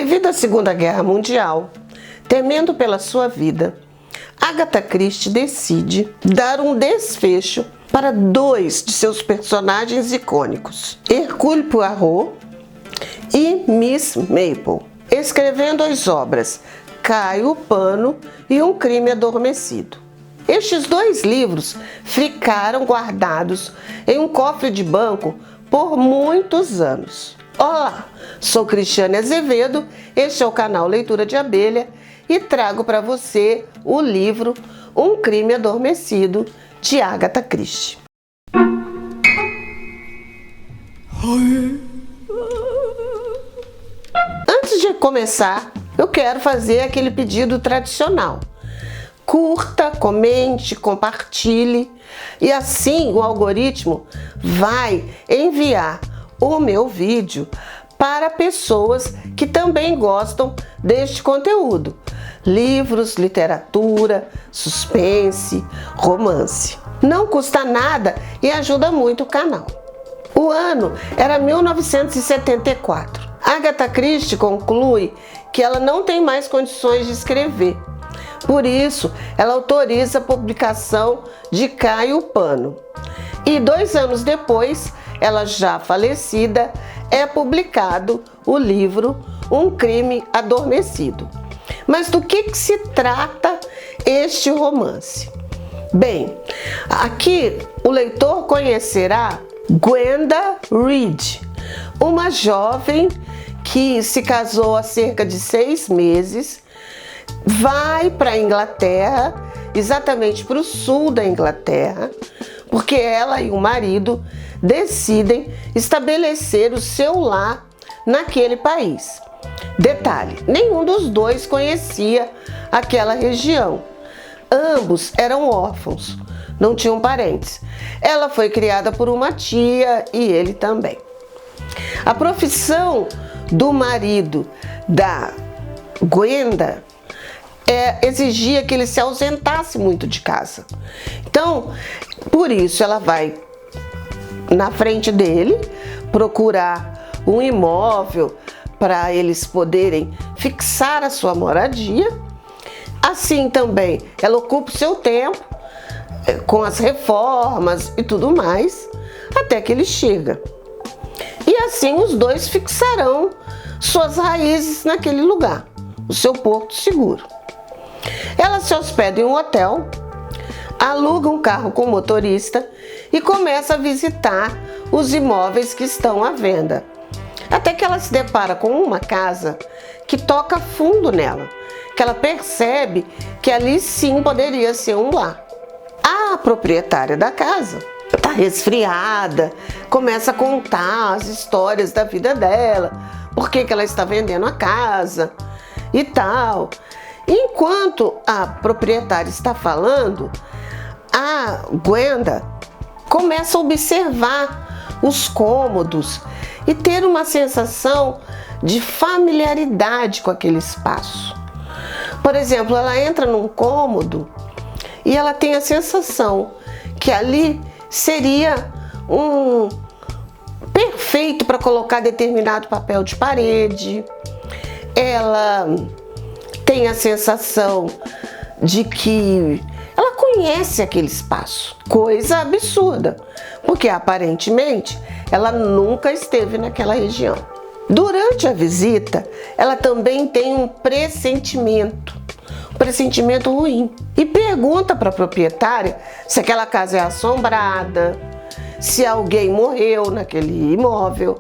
Devido à Segunda Guerra Mundial, temendo pela sua vida, Agatha Christie decide dar um desfecho para dois de seus personagens icônicos, Hercule Poirot e Miss Maple, escrevendo as obras Caio o Pano e Um Crime Adormecido. Estes dois livros ficaram guardados em um cofre de banco por muitos anos. Olá, sou Cristiane Azevedo, este é o canal Leitura de Abelha e trago para você o livro Um Crime Adormecido, de Agatha Christie. Antes de começar, eu quero fazer aquele pedido tradicional. Curta, comente, compartilhe e assim o algoritmo vai enviar o meu vídeo para pessoas que também gostam deste conteúdo. Livros, literatura, suspense, romance. Não custa nada e ajuda muito o canal. O ano era 1974. Agatha Christie conclui que ela não tem mais condições de escrever. Por isso, ela autoriza a publicação de Caio o Pano. E 2 anos depois, ela já falecida, é publicado o livro Um Crime Adormecido. Mas do que se trata este romance? Bem, aqui o leitor conhecerá Gwenda Reed, uma jovem que se casou há cerca de 6 meses, vai para a Inglaterra, exatamente para o sul da Inglaterra, porque ela e o marido decidem estabelecer o seu lar naquele país. Detalhe, nenhum dos dois conhecia aquela região. Ambos eram órfãos, não tinham parentes. Ela foi criada por uma tia e ele também. A profissão do marido da Gwenda exigia que ele se ausentasse muito de casa. Então, por isso ela vai na frente dele procurar um imóvel para eles poderem fixar a sua moradia. Assim também, ela ocupa o seu tempo com as reformas e tudo mais, até que ele chega. E assim os dois fixarão suas raízes naquele lugar, o seu porto seguro. Ela se hospeda em um hotel, aluga um carro com motorista e começa a visitar os imóveis que estão à venda. Até que ela se depara com uma casa que toca fundo nela, que ela percebe que ali sim poderia ser um lar. A proprietária da casa está resfriada, começa a contar as histórias da vida dela, por que ela está vendendo a casa e tal. Enquanto a proprietária está falando, a Gwenda começa a observar os cômodos e ter uma sensação de familiaridade com aquele espaço. Por exemplo, ela entra num cômodo e ela tem a sensação que ali seria um perfeito para colocar determinado papel de parede. Ela tem a sensação de que ela conhece aquele espaço, coisa absurda, porque aparentemente ela nunca esteve naquela região. Durante a visita, ela também tem um pressentimento ruim, e pergunta para a proprietária se aquela casa é assombrada, se alguém morreu naquele imóvel.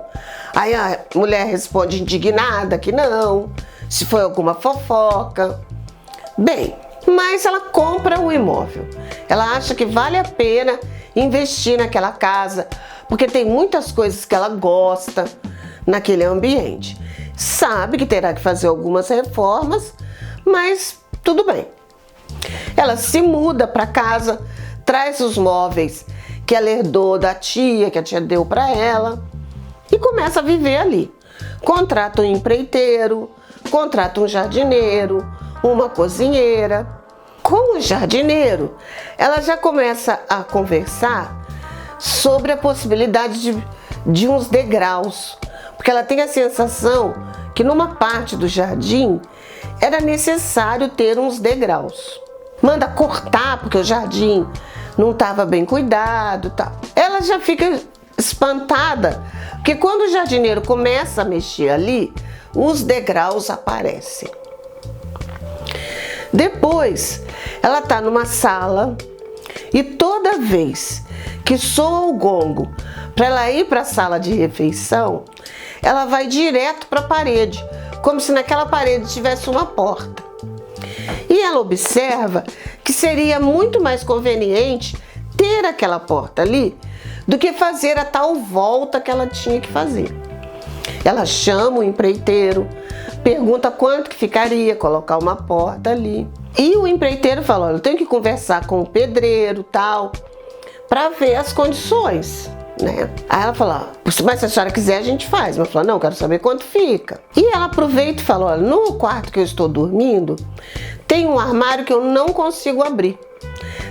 Aí a mulher responde indignada que não, se foi alguma fofoca. Bem, mas ela compra o imóvel. Ela acha que vale a pena investir naquela casa, porque tem muitas coisas que ela gosta naquele ambiente. Sabe que terá que fazer algumas reformas, mas tudo bem. Ela se muda para casa, traz os móveis que ela herdou da tia, que a tia deu para ela, e começa a viver ali. Contrata um empreiteiro, contrata um jardineiro, uma cozinheira. Com o jardineiro, ela já começa a conversar sobre a possibilidade de uns degraus, porque ela tem a sensação que numa parte do jardim era necessário ter uns degraus. Manda cortar porque o jardim não estava bem cuidado, tal. Ela já fica espantada, porque quando o jardineiro começa a mexer ali, os degraus aparecem. Depois, ela está numa sala e toda vez que soa o gongo para ela ir para a sala de refeição, ela vai direto para a parede, como se naquela parede tivesse uma porta. E ela observa que seria muito mais conveniente ter aquela porta ali do que fazer a tal volta que ela tinha que fazer. Ela chama o empreiteiro, pergunta quanto que ficaria colocar uma porta ali. E o empreiteiro fala, olha, eu tenho que conversar com o pedreiro tal, para ver as condições, né? Aí ela fala, mas se a senhora quiser a gente faz. Mas ela fala, não, eu quero saber quanto fica. E ela aproveita e fala, olha, no quarto que eu estou dormindo, tem um armário que eu não consigo abrir.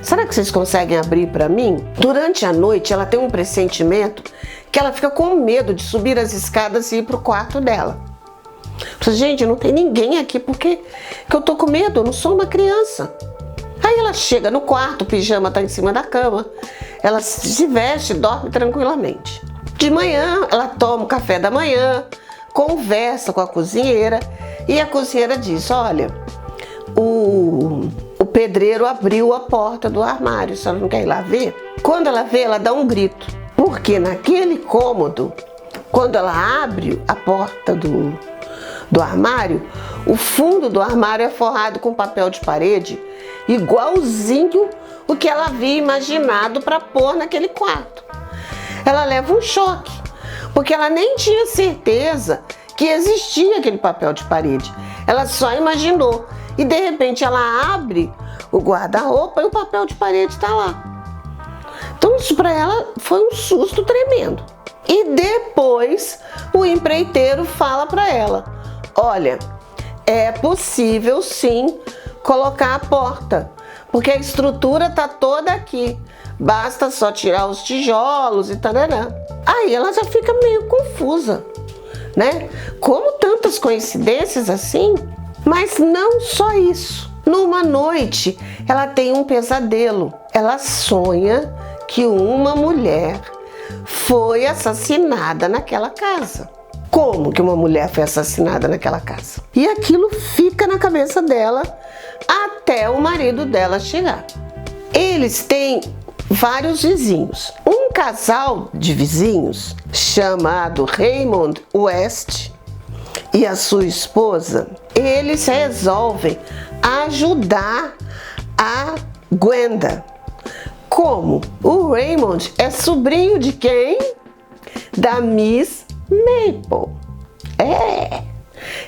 Será que vocês conseguem abrir para mim? Durante a noite ela tem um pressentimento que ela fica com medo de subir as escadas e ir pro quarto dela. Fala, gente, não tem ninguém aqui porque eu tô com medo, eu não sou uma criança. Aí ela chega no quarto, o pijama tá em cima da cama, ela se veste e dorme tranquilamente. De manhã ela toma o café da manhã, conversa com a cozinheira e a cozinheira diz, olha, o pedreiro abriu a porta do armário, a senhora não quer ir lá ver? Quando ela vê, ela dá um grito, porque naquele cômodo, quando ela abre a porta do armário, o fundo do armário é forrado com papel de parede, igualzinho o que ela havia imaginado para pôr naquele quarto. Ela leva um choque, porque ela nem tinha certeza que existia aquele papel de parede. Ela só imaginou. E de repente ela abre o guarda-roupa e o papel de parede está lá. Então isso para ela foi um susto tremendo. E depois o empreiteiro fala para ela, olha, é possível sim colocar a porta, porque a estrutura está toda aqui, basta só tirar os tijolos e tarará. Aí ela já fica meio confusa, né? Como tantas coincidências assim? Mas não só isso. Numa noite, ela tem um pesadelo. Ela sonha que uma mulher foi assassinada naquela casa. Como que uma mulher foi assassinada naquela casa? E aquilo fica na cabeça dela até o marido dela chegar. Eles têm vários vizinhos. Um casal de vizinhos chamado Raymond West e a sua esposa, eles resolvem ajudar a Gwenda. Como? O Raymond é sobrinho de quem? Da Miss Maple.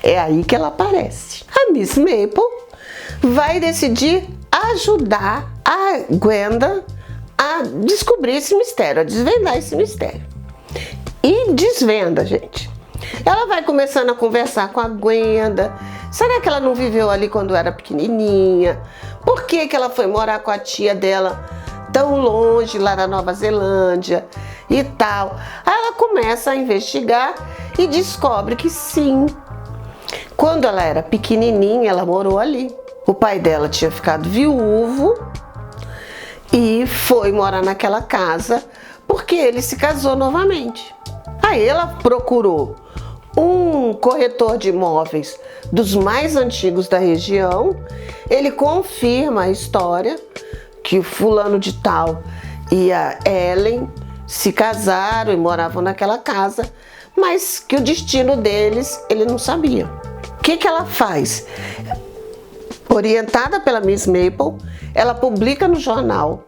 É aí que ela aparece. A Miss Maple vai decidir ajudar a Gwenda a descobrir esse mistério, a desvendar esse mistério. E desvenda, gente. Ela vai começando a conversar com a Gwenda. Será que ela não viveu ali quando era pequenininha? Por que ela foi morar com a tia dela tão longe, lá na Nova Zelândia e tal? Aí ela começa a investigar e descobre que sim, quando ela era pequenininha, ela morou ali. O pai dela tinha ficado viúvo e foi morar naquela casa porque ele se casou novamente. Aí ela procurou um corretor de imóveis dos mais antigos da região. Ele confirma a história que o fulano de tal e a Ellen se casaram e moravam naquela casa, mas que o destino deles ele não sabia. O que ela faz? Orientada pela Miss Maple, ela publica no jornal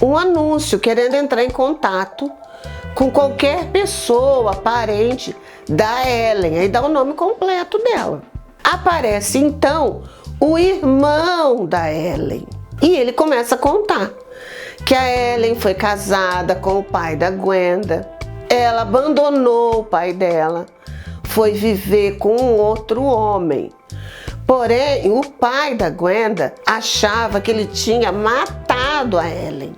um anúncio querendo entrar em contato com qualquer pessoa, parente da Ellen, aí dá o nome completo dela. Aparece então o irmão da Ellen e ele começa a contar que a Ellen foi casada com o pai da Gwenda, ela abandonou o pai dela, foi viver com um outro homem. Porém, o pai da Gwenda achava que ele tinha matado a Ellen.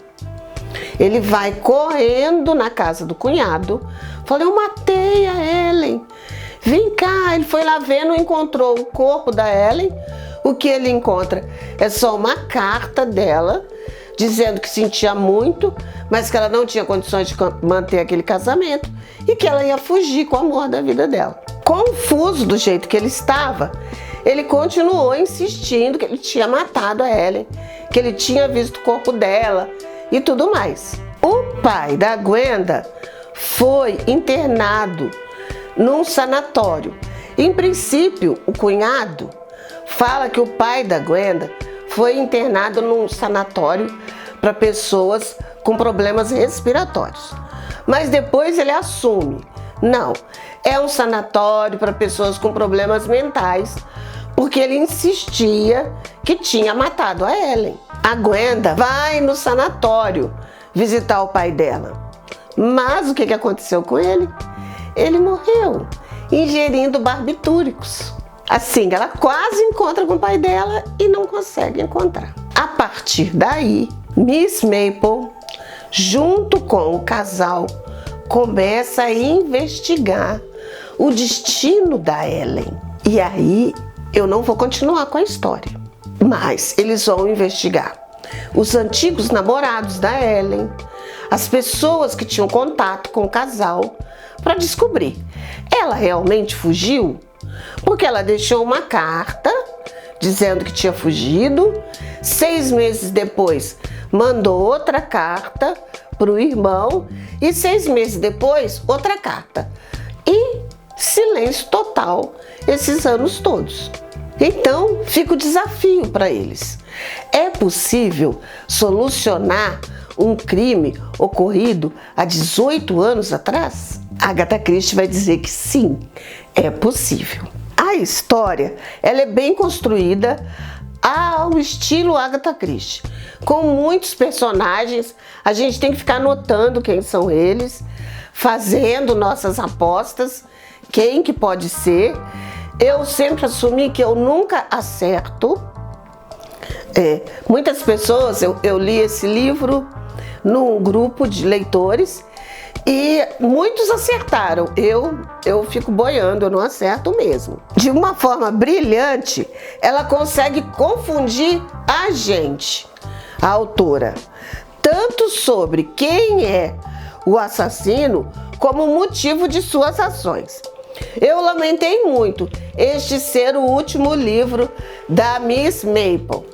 Ele vai correndo na casa do cunhado, fala, eu matei a Ellen, Vem cá, ele foi lá ver, não encontrou o corpo da Ellen. O que ele encontra é só uma carta dela, dizendo que sentia muito, mas que ela não tinha condições de manter aquele casamento e que ela ia fugir com o amor da vida dela. Confuso do jeito que ele estava, ele continuou insistindo que ele tinha matado a Ellen, que ele tinha visto o corpo dela e tudo mais. O pai da Gwenda foi internado num sanatório. Em princípio, o cunhado fala que o pai da Gwenda foi internado num sanatório para pessoas com problemas respiratórios. Mas depois ele assume, não, é um sanatório para pessoas com problemas mentais, porque ele insistia que tinha matado a Ellen. A Gwenda vai no sanatório visitar o pai dela. Mas o que aconteceu com ele? Ele morreu ingerindo barbitúricos. Assim, ela quase encontra com o pai dela e não consegue encontrar. A partir daí, Miss Maple, junto com o casal, começa a investigar o destino da Ellen. E aí, eu não vou continuar com a história, mas eles vão investigar os antigos namorados da Ellen, as pessoas que tinham contato com o casal, para descobrir, ela realmente fugiu? Porque ela deixou uma carta dizendo que tinha fugido, 6 meses depois mandou outra carta para o irmão e 6 meses depois outra carta. E silêncio total esses anos todos. Então fica o desafio para eles. É possível solucionar um crime ocorrido há 18 anos atrás? Agatha Christie vai dizer que sim, é possível. A história ela é bem construída ao estilo Agatha Christie, com muitos personagens. A gente tem que ficar anotando quem são eles, fazendo nossas apostas, quem que pode ser. Eu sempre assumi que eu nunca acerto. Muitas pessoas, eu li esse livro num grupo de leitores e muitos acertaram. Eu fico boiando, eu não acerto mesmo. De uma forma brilhante, ela consegue confundir a gente, a autora, tanto sobre quem é o assassino, como o motivo de suas ações. Eu lamentei muito este ser o último livro da Miss Maple.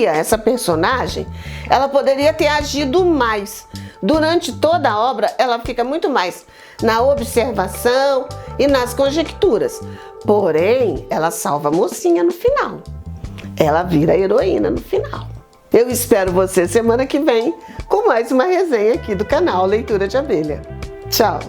Essa personagem, ela poderia ter agido mais. Durante toda a obra, ela fica muito mais na observação e nas conjecturas. Porém, ela salva a mocinha no final. Ela vira a heroína no final. Eu espero você semana que vem com mais uma resenha aqui do canal Leitura de Abelha. Tchau!